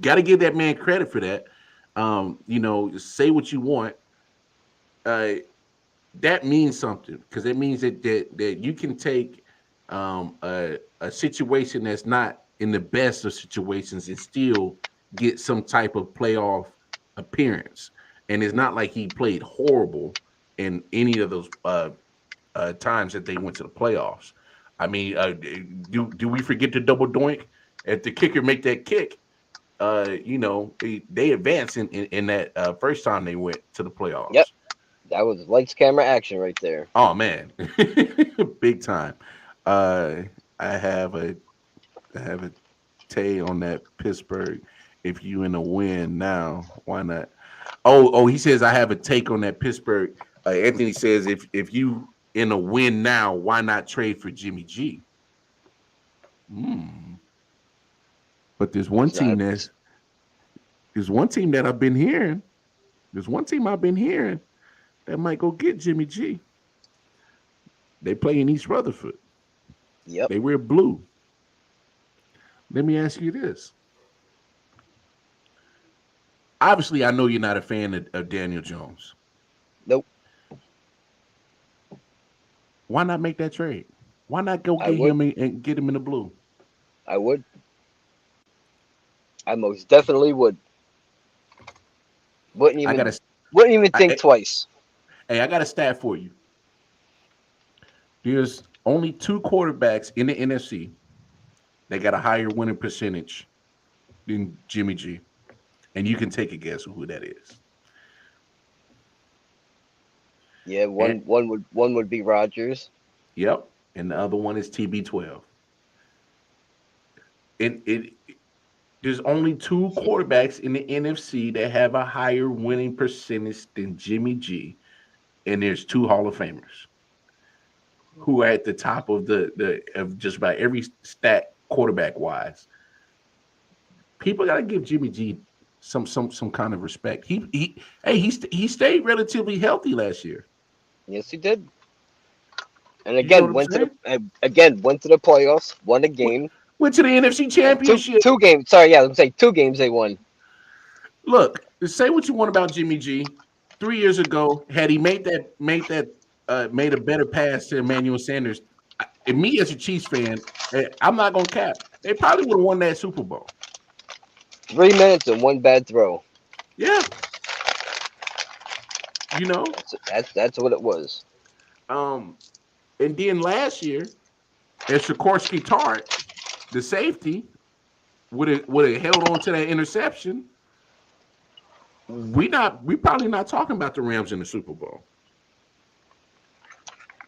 got to give that man credit for that. Say what you want, uh, that means something because it means that you can take a situation that's not in the best of situations and still get some type of playoff appearance. And it's not like he played horrible in any of those times that they went to the playoffs. I mean, do we forget the double doink if the kicker make that kick? They advanced in that first time they went to the Yep. playoffs. That was lights, camera, action right there. Oh man, big time. Uh, I have a tay on that Pittsburgh. If you in a win now, why not? Oh, he says I have a take on that Pittsburgh. Anthony says if you in a win now, why not trade for Jimmy G? Hmm. But It's not. there's one team that I've been hearing. There's one team I've been hearing that might go get Jimmy G. They play in East Rutherford. Yep. They wear blue. Let me ask you this. Obviously, I know you're not a fan of Daniel Jones. Nope. Why not make that trade? Why not go I get would. him and get him in the blue? I would. I most definitely would. Wouldn't I got even. a Wouldn't even I, think twice. hey, I got a stat for you. There's only two quarterbacks in the NFC that got a higher winning percentage than Jimmy G, and you can take a guess who that is. Yeah. And One would be Rogers. yep, and the other one is TB12. And there's only two quarterbacks in the NFC that have a higher winning percentage than Jimmy G, and there's two Hall of Famers who are at the top of the of just about every stat quarterback wise. People got to give Jimmy G some kind of respect. He stayed relatively healthy last year. Yes, he did. And You know what again, I'm saying? went to the playoffs, won a Went, game, went to the NFC two Championship. two games. Sorry, yeah, I'm saying 2 games they won. Look, say what you want about Jimmy G. 3 years ago, had he made a better pass to Emmanuel Sanders, and me as a Chiefs fan, I'm not gonna cap. They probably would have won that Super Bowl. 3 minutes and one bad throw. Yeah, you know. That's what it was. Um, and then last year, as Sikorsky Tart, the safety, would have held on to that interception. We probably not talking about the Rams in the Super Bowl.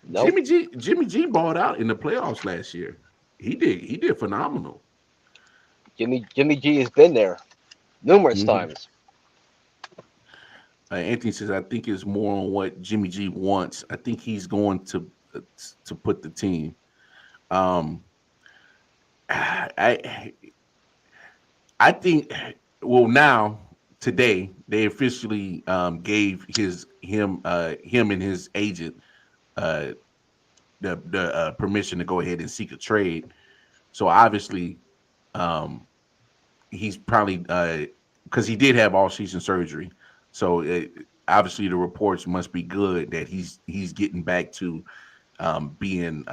Nope. Jimmy G balled out in the playoffs last year. He did phenomenal. Jimmy G has been there numerous Mm-hmm. times. Anthony says, I think it's more on what Jimmy G wants. I think he's going to put the team. Um, I I think now today they officially gave him and his agent uh, the permission to go ahead and seek a trade. So obviously, um, he's probably because he did have all season surgery. So obviously the reports must be good that he's getting back to being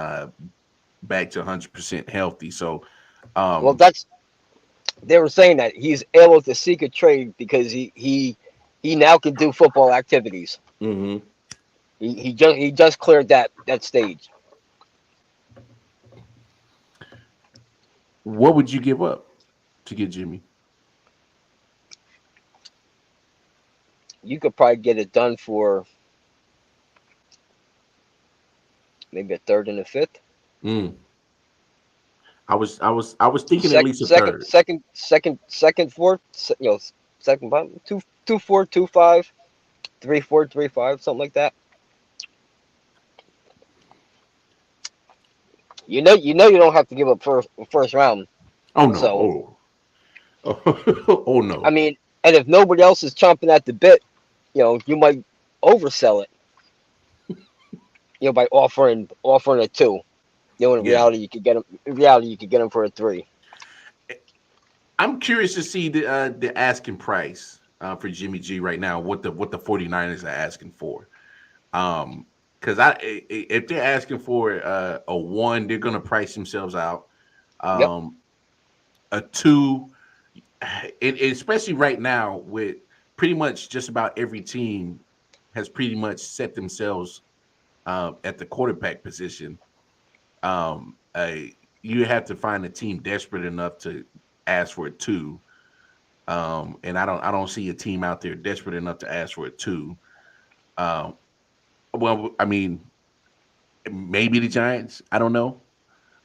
back to 100% healthy. So Well, um, that's they were saying that he's able to seek a trade because he now can do football activities. Mm-hmm. He just cleared that stage. What would you give up to get Jimmy? You could probably get it done for maybe a third and a fifth. Mm. I was thinking at Second, least a second, third. second, second, second, fourth. Second, bottom, two, 4, 2, 5, 3, 4, 3, 5, something like that. You don't have to give up first round. Oh So no. Oh, oh I no. mean, and if nobody else is chomping at the bit, you might oversell it. By offering a two. In Yeah. reality, you could get them. In reality, you could get them for a three. I'm curious to see the asking price for Jimmy G right now. What the 49ers are asking for. Because if they're asking for a one, they're gonna price themselves out. Yep. Um, a two, and especially right now with pretty much just about every team has pretty much set themselves at the quarterback position. Um, uh, you have to find a team desperate enough to ask for a two. And I don't see a team out there desperate enough to ask for a two. Um, well, I mean, maybe the Giants. I don't know,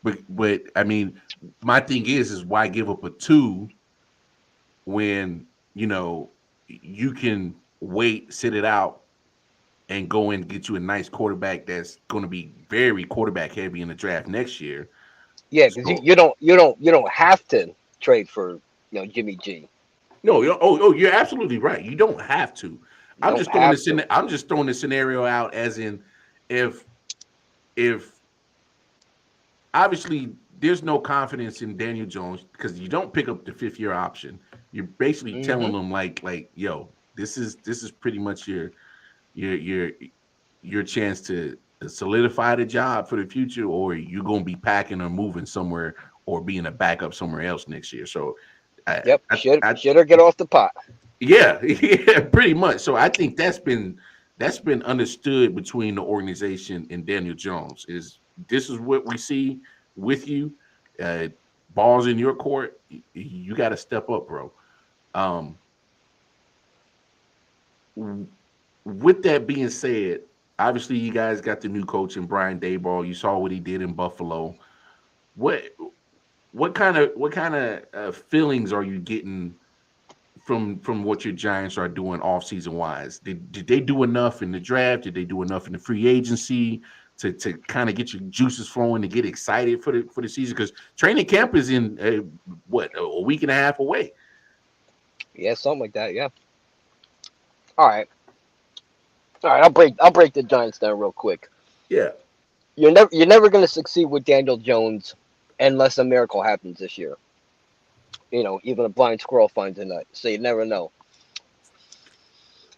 but I mean, my thing is why give up a two when you can wait, sit it out, and go and get you a nice quarterback that's going to be very quarterback heavy in the draft next year. Yeah, because you, So you don't have to trade for Jimmy G. no, oh, you're absolutely right. You don't have to. You don't have to. I'm just throwing the scenario out as in if if obviously there's no confidence in Daniel Jones because you don't pick up the 5th year option. You're basically Hmm. telling them like yo, this is pretty much your your your chance to solidify the job for the future, or you're gonna be packing or moving somewhere or being a backup somewhere else next year. So I, Yep. I, I Should or get off the pot. yeah, yeah, pretty much. So I think that's been understood between the organization and Daniel Jones. This is what we see with you. Uh, balls in your court. You got to step up, bro. Um, with that being said, obviously you guys got the new coach in Brian Daboll. You saw what he did in Buffalo. What what kind of feelings are you getting from what your Giants are doing off season wise? Did they do enough in the draft? Did they do enough in the free agency to kind of get your juices flowing to get excited for the season? Because training camp is in what, a week and a half away. Yeah, something like that. Yeah. All right. All right. I'll break the Giants down real quick. Yeah. You're never going to succeed with Daniel Jones unless a miracle happens this year. Even a blind squirrel finds a nut. So you never know.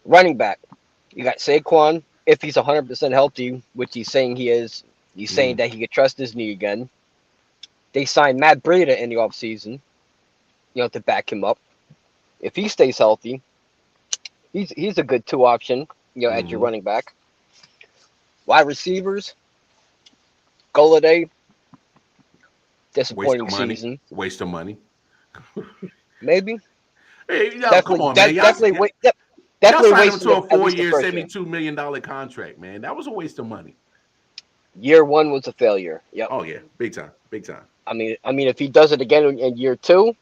Running back, you got Saquon. If he's 100% healthy, which he's saying he is, he's saying Mm, that he could trust his knee again. They signed Matt Breida in the offseason, to back him up. If he stays healthy, he's a good two option, at your mm-hmm. running back. Wide receivers, Golladay, Waste disappointing of money. season. Waste of money. Maybe. Hey, y'all, come Definitely, on, man. Y'all definitely signed him wasted to a at least the four-year, first year. $72 million contract, man. That was a waste of money. Year one was a failure. Yep. Oh yeah, big time, big time. I mean, if he does it again in year two,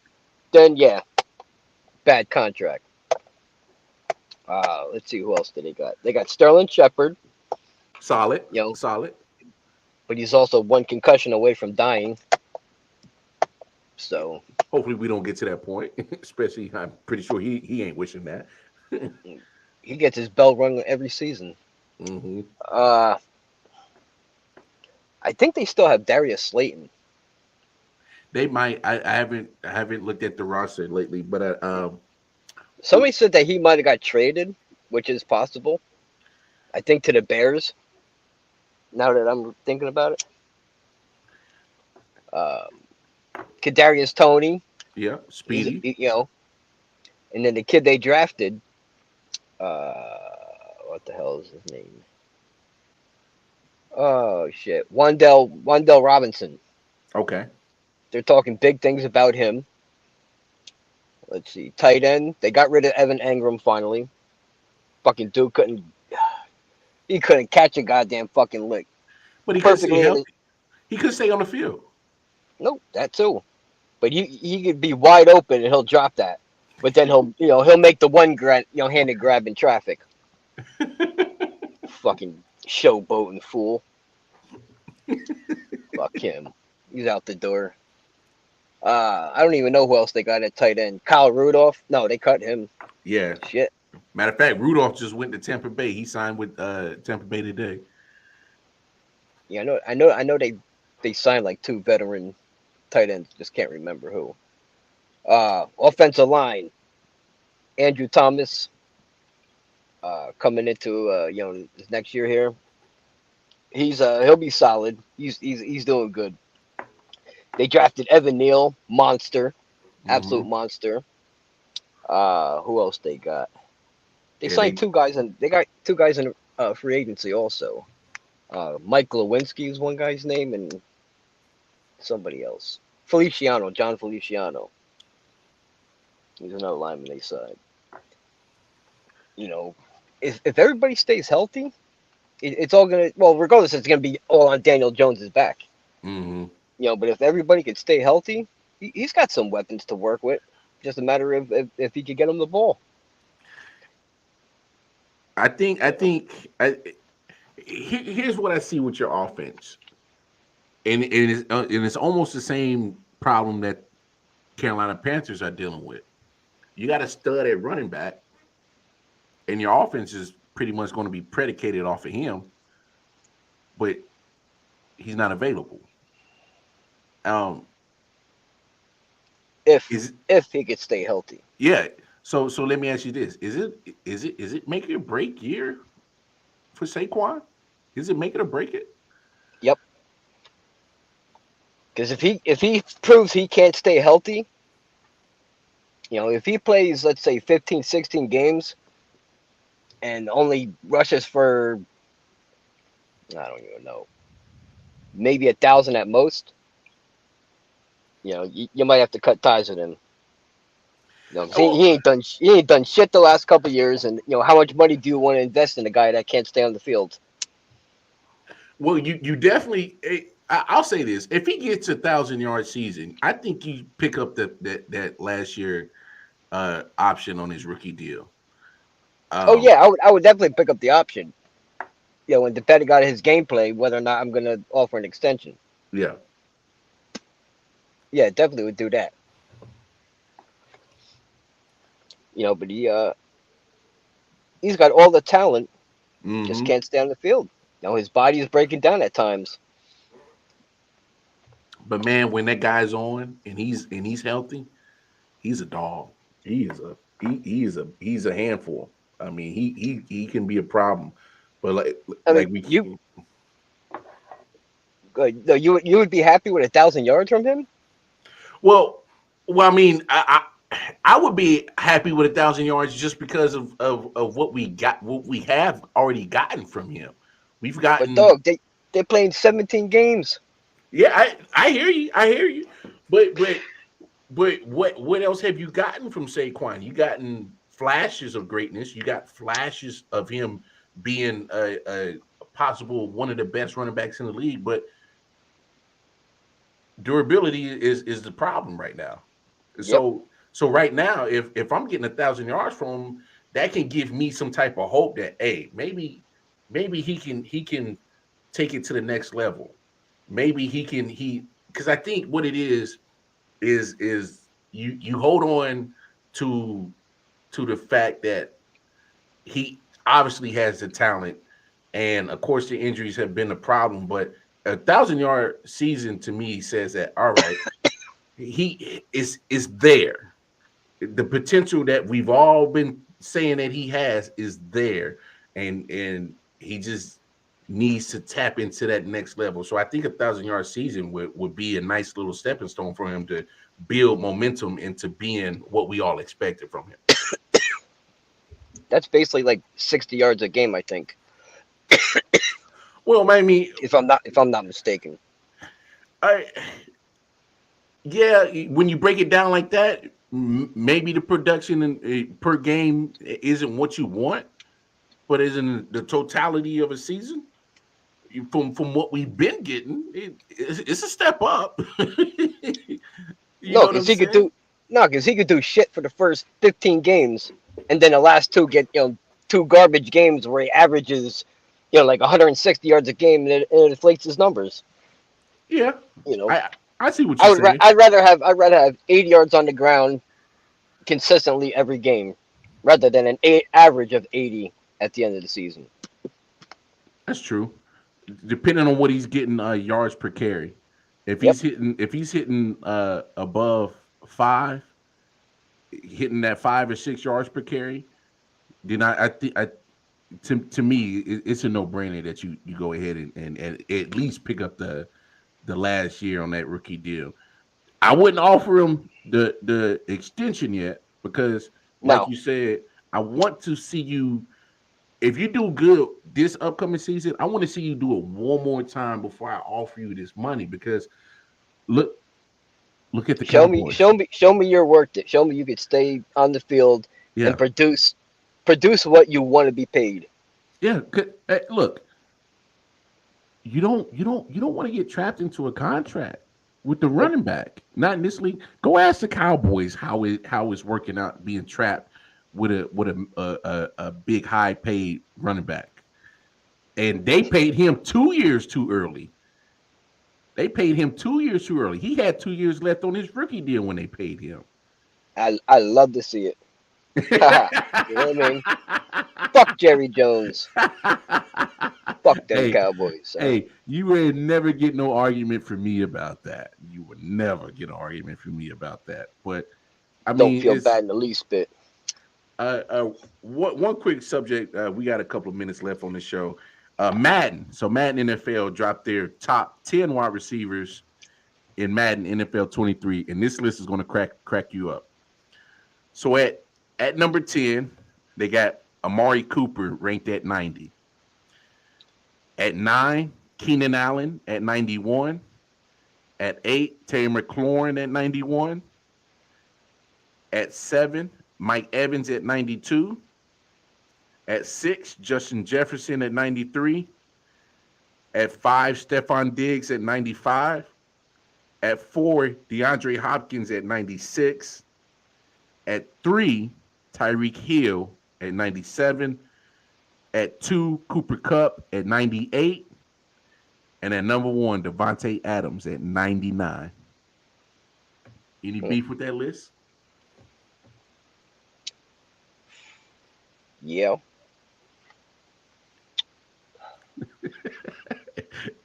then yeah, bad contract. Let's see who else did they got. They got Sterling Shepard, Solid, you know, solid. but he's also one concussion away from dying. So Hopefully, we don't get to that point. Especially, I'm pretty sure he ain't wishing that. he gets his bell rung every season. Hmm. Uh, I think they still have Darius Slayton. They might. I haven't looked at the roster lately, but Somebody said that he might have got traded, which is possible. I think to the Bears. Now that I'm thinking about it, Kadarius Toney, Yeah, He's speedy. and then the kid they drafted, what the hell is his name? Oh shit, Wandell Robinson. Okay. They're talking big things about him. Let's see, tight end. They got rid of Evan Engram finally. Fucking dude couldn't catch a goddamn fucking lick. But he could stay Perfectly in his healthy. He could stay on the field. nope, that too. But he could be wide open and he'll drop that. But then he'll make the one handed grab in traffic. Fucking showboating fool. Fuck him. He's out the door. I don't even know who else they got at tight end. Kyle Rudolph. No, they cut him. Yeah. Shit. Matter of fact, Rudolph just went to Tampa Bay. He signed with Tampa Bay today. Yeah, I know they signed like two veteran tight ends. Just can't remember who. Offensive line. Andrew Thomas. Coming into his next year here. He'll be solid. He's doing good. They drafted Evan Neal, monster, Hmm. absolute monster. Who else they got? They Yeah, signed two guys and they got two guys in free agency also. Mike Lewinsky is one guy's name and somebody else. John Feliciano. He's another lineman they signed. You know, if everybody stays healthy, it's all gonna. Well, regardless, it's gonna be all on Daniel Jones's back. hmm But if everybody can stay healthy, he's got some weapons to work with. Just a matter of if he could get him the ball. Here's what I see with your offense, and it's almost the same problem that Carolina Panthers are dealing with. You got a stud at running back, and your offense is pretty much going to be predicated off of him, but he's not available. Um, If is if he could stay healthy. Yeah. So let me ask you this: is it make it or break year for Saquon? Is it make it or break it? Yep. Because if he proves he can't stay healthy, if he plays let's say 15, 16 games and only rushes for I don't even know, maybe 1,000 at most, you might have to cut ties with him. 'Cause he, Oh, he ain't done shit the last couple of years, and how much money do you want to invest in a guy that can't stay on the field? well, you definitely. I'll say this: if he gets 1,000 yard season, I think you pick up that last year option on his rookie deal. Oh Um, yeah, I would definitely pick up the option. And depending on his gameplay, whether or not I'm gonna offer an extension. yeah. Yeah, definitely would do that. But he's got all the talent, just Hmm. can't stay on the field. His body is breaking down at times. But man, when that guy's on and he's healthy, he's a dog. He's a handful. I mean, he can be a problem. But I mean, like we no, you would be happy with 1,000 yards from him. well well I mean I would be happy with 1,000 yards just because of what we have already gotten from him. We've But gotten dog, they're playing 17 games. yeah, I hear you. I hear you. But what else have you gotten from Saquon? You gotten flashes of greatness. You got flashes of him being a possible one of the best running backs in the league, but durability is the problem right now. Yep. So right now, if I'm getting 1,000 yards from him, that can give me some type of hope that hey, maybe he can take it to the next level. Maybe he because I think what it is you hold on to the fact that he obviously has the talent, and of course the injuries have been a problem. But 1,000 yard season to me says that all right, he is there. The potential that we've all been saying that he has is there, and he just needs to tap into that next level. So I think 1,000 yard season would be a nice little stepping stone for him build momentum into being what we all expected from him. That's basically like 60 yards a game, I think, Well, maybe if I'm not mistaken. I yeah, when you break it down like that, maybe the production per game isn't what you want, but isn't the totality of a season from what we've been getting, it's a step up. You No, know what because I'm he could saying? do no, because he could do shit for the first 15 games, and then the last two get two garbage games where he averages like 160 yards a game, and it inflates his numbers. Yeah, You know, I see what you're saying. I'd rather have 80 yards on the ground consistently every game, rather than an average of 80 at the end of the season. That's true. Depending on what he's getting yards per carry, Yep. if he's hitting above 5, hitting that 5 or 6 yards per carry, then I think to me it's a no brainer that you go ahead and at least pick up the last year on that rookie deal. I wouldn't offer him the extension yet because, like No, you said, I want to see you. If you do good this upcoming season, I want to see you do it one more time before I offer you this money. Because look, look at the Cowboys. show me you're worth it. Show me you could stay on the field and Yeah, produce what you want to be paid. yeah. Look, you don't want to get trapped into a contract with the Nope. running back. Not in this league. Go ask the Cowboys how it's working out being trapped with a big high paid running back, and they paid him 2 years too early. They paid him 2 years too early. He had 2 years left on his rookie deal when they paid him. I love to see it. You know what I mean? Fuck Jerry Jones. Fuck them hey, Cowboys. Son. hey, you would never get no argument from me about that. You would never get an argument from me about that. But I Don't mean, feel it's bad in the least bit. one quick subject. We got a couple of minutes left on the show. Madden. So Madden NFL dropped their top 10 wide receivers in Madden NFL 23, and this list is going to crack you up. So at number 10, they got Amari Cooper ranked at 90. At 9, Keenan Allen at 91. At 8, Terry McLaurin at 91. At 7, Mike Evans at 92. At 6, Justin Jefferson at 93. At 5, Stephon Diggs at 95. At 4, DeAndre Hopkins at 96. At 3, Tyreek Hill at 97. At 2, Cooper Kupp at 98. And at number 1, Devontae Adams at 99. Any beef with that list? Yeah.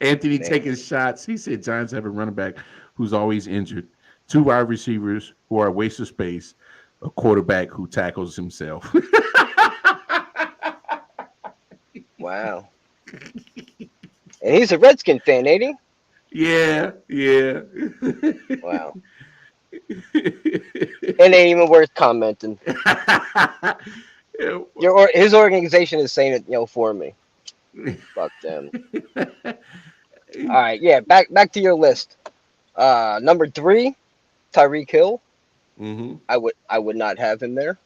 Anthony Man. taking shots. He said Giants have a running back who's always injured, 2 wide receivers who are a waste of space, a quarterback who tackles himself. Wow. And he's a Redskin fan, ain't he? Yeah. Wow. It ain't even worth commenting. His organization is saying it, for me. Fuck them. All right, yeah. Back to your list. Number 3, Tyreek Hill. Mm-hmm. I would not have him there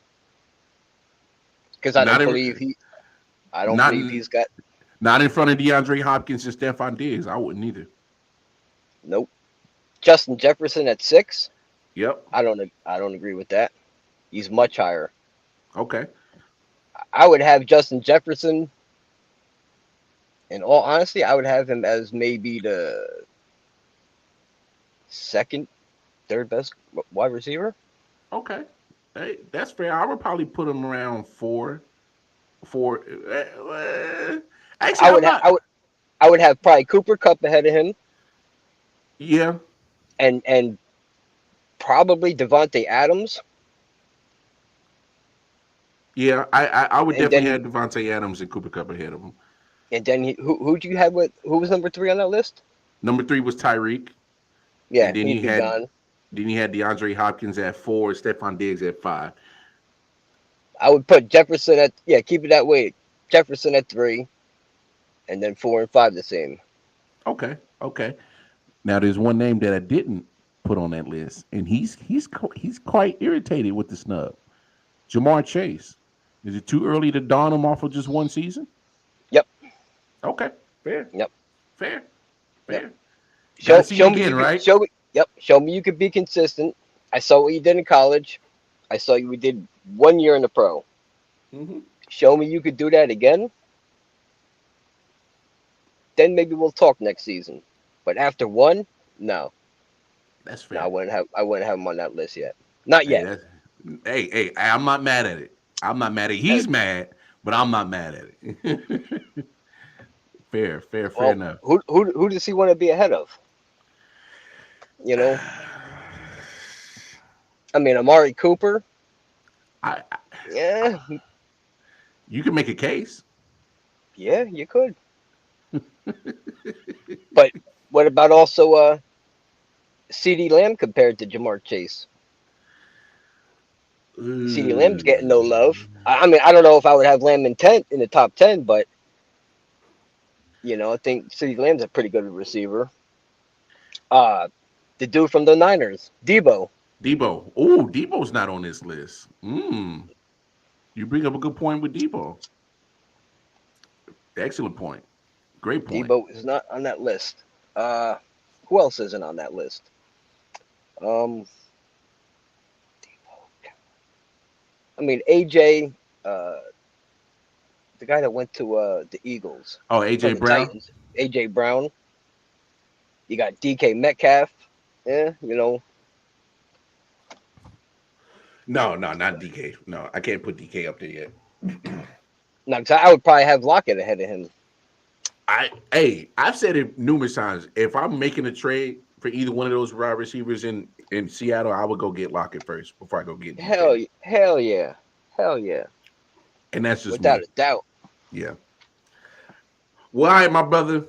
because I don't believe he's got. Not in front of DeAndre Hopkins and Stephon Diggs. I wouldn't either. Nope. Justin Jefferson at 6. Yep. I don't agree with that. He's much higher. Okay. I would have Justin Jefferson. In all honesty, I would have him as maybe the second, third best wide receiver. Okay. Hey, that's fair. I would probably put him around 4. Actually, I would have probably Cooper Kupp ahead of him. Yeah. And probably Devontae Adams. Yeah, I would And definitely then- have Devontae Adams and Cooper Kupp ahead of him. And then who do you have who was number 3 on that list? Number 3 was Tyreek. Yeah, And then he'd you be had gone. Then you had DeAndre Hopkins at 4, Stephon Diggs at 5. I would put Jefferson at keep it that way. Jefferson at 3, and then 4 and 5 the same. Okay. Now there's one name that I didn't put on that list, and he's quite irritated with the snub. Jamar Chase. Is it too early to don him off of just one season? Yep. Okay. Fair. Yep. Fair. Yep. Show me again, right? Show me you could be consistent. I saw what you did in college. I saw you did 1 year in the pro. Mm-hmm. Show me you could do that again. Then maybe we'll talk next season. But after one, no. That's fair. No, I wouldn't have him on that list yet. Not yet. Hey, I'm not mad at it. I'm not mad at it. He's mad, but I'm not mad at it. Fair enough. Who does he want to be ahead of? You know? I mean, Amari Cooper. Yeah. You can make a case. Yeah, you could. But what about also CeeDee Lamb compared to Jamar Chase? CeeDee Lamb's getting no love. I mean, I don't know if I would have Lamb in the top 10, but you know, I think CeeDee Lamb's a pretty good receiver. The dude from the Niners, Debo. Oh, Debo's not on this list. You bring up a good point with Debo. Excellent point. Great point. Debo is not on that list. Who else isn't on that list? Debo. I mean, AJ, the guy that went to the Eagles. Oh, AJ Brown. Titans. AJ Brown. You got DK Metcalf. Yeah, you know. No, not DK. No, I can't put DK up there yet. No, because I would probably have Lockett ahead of him. I've said it numerous times. If I'm making a trade for either one of those wide receivers in Seattle, I would go get Lockett first before I go get DK. Hell yeah. And that's just without a doubt. Yeah. Well, all right, my brother.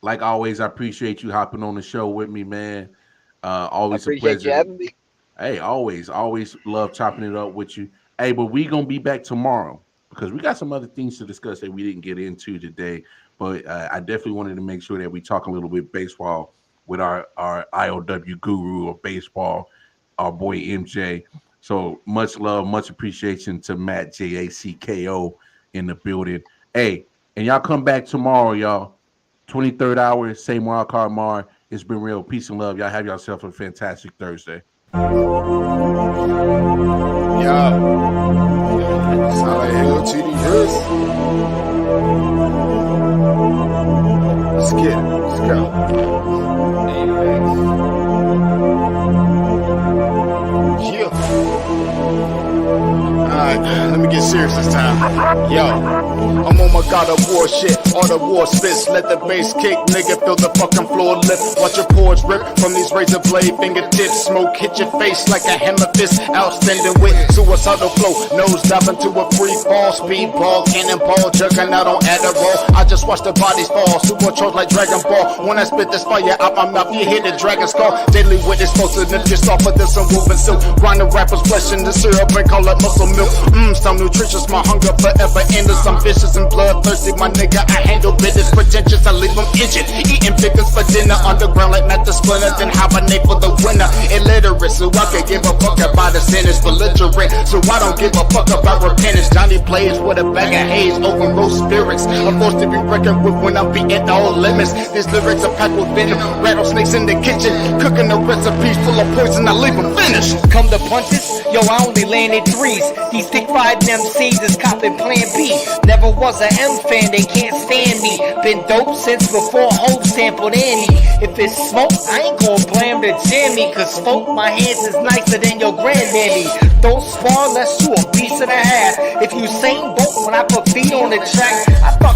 Like always, I appreciate you hopping on the show with me, man. Always a pleasure. You having me. Hey, always love chopping it up with you. Hey, but we gonna be back tomorrow because we got some other things to discuss that we didn't get into today. But I definitely wanted to make sure that we talk a little bit baseball with our I.O.W. guru of baseball, our boy MJ. So much love, much appreciation to Matt JACKO in the building. Hey, and y'all come back tomorrow, y'all. 23rd hour, same wild card Mar. It's been real. Peace and love. Y'all have yourself a fantastic Thursday. Yo. Solid Hill TDS. Let's get it. Let's go. Yeah. Alright, let me get serious this time. Yo, I'm on my God of War shit. All the war spits, let the bass kick, nigga. Feel the fucking floor lift. Watch your pores rip from these razor blade fingertips. Smoke hit your face like a hammer fist. Outstanding with suicidal flow. Nose diving to a free fall. Speedball, cannonball, jerking out on Adderall. I just watch the bodies fall. Supercharged like Dragon Ball. When I spit this fire out my mouth, you hear the dragon's call. Daily witness, most of them just off of this and woven silk. Grind the rappers flesh in the syrup and call it muscle milk. Some nutritious, my hunger forever endless. I'm vicious and bloodthirsty, my nigga. I handle business pretentious, I leave them injured. Eating figures for dinner, underground like Matt the Splinter, then hibernate for the winter. Illiterate, so I can give a fuck about the sentence. Belligerent, so I don't give a fuck about repentance. Johnny plays with a bag of haze over roast spirits. I'm forced to be reckoned with when I'm beating all limits. These lyrics are packed with venom. Rattlesnakes in the kitchen, cooking the recipes full of poison. I leave them finished. Come to punches, yo, I only landed threes. These thick five MCs is copping plan B. Never was a M fan, they can't stand me. Been dope since before Hope sampled Andy. If it's smoke, I ain't gon' blame the jammy. Cause smoke my hands is nicer than your granddaddy. Don't spar unless you a piece and a half. If you same boat when I put feet on the track, I fuck